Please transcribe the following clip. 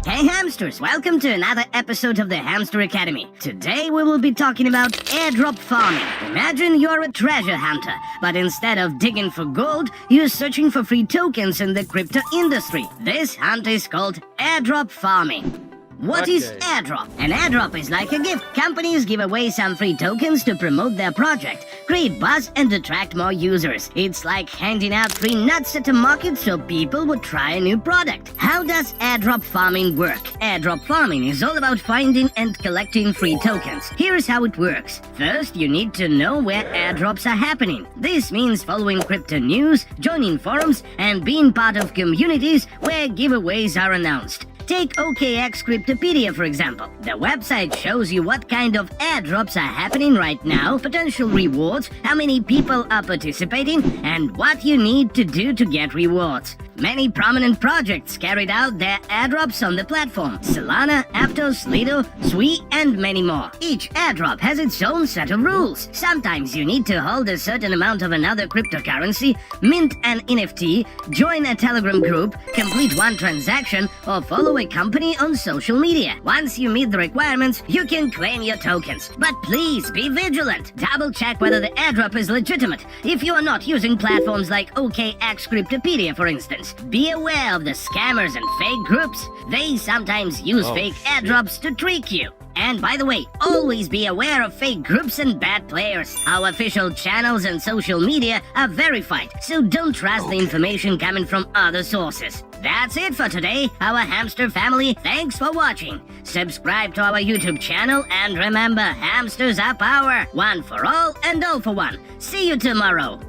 Hey hamsters, welcome to another episode of the Hamster Academy. Today we will be talking about airdrop farming. Imagine you're a treasure hunter, but instead of digging for gold, you're searching for free tokens in the crypto industry. This hunt is called airdrop farming. What is airdrop? An airdrop is like a gift. Companies give away some free tokens to promote their project, create buzz and attract more users. It's like handing out free nuts at a market so people would try a new product. How does airdrop farming work? Airdrop farming is all about finding and collecting free tokens. Here's how it works. First, you need to know where airdrops are happening. This means following crypto news, joining forums, and being part of communities where giveaways are announced. Take OKX Cryptopedia, for example. The website shows you what kind of airdrops are happening right now, potential rewards, how many people are participating, and what you need to do to get rewards. Many prominent projects carried out their airdrops on the platform. Solana, Aptos, Lido, Sui, and many more. Each airdrop has its own set of rules. Sometimes you need to hold a certain amount of another cryptocurrency, mint an NFT, join a Telegram group, complete one transaction, or follow a company on social media. Once you meet the requirements, you can claim your tokens. But please be vigilant. Double check whether the airdrop is legitimate. If you are not using platforms like OKX Cryptopedia, for instance, be aware of the scammers and fake groups. They sometimes use fake airdrops to trick you. And by the way, always be aware of fake groups and bad players. Our official channels and social media are verified, so don't trust the information coming from other sources. That's it for today, our hamster family. Thanks for watching. Subscribe to our YouTube channel and remember, hamsters are power. One for all and all for one. See you tomorrow.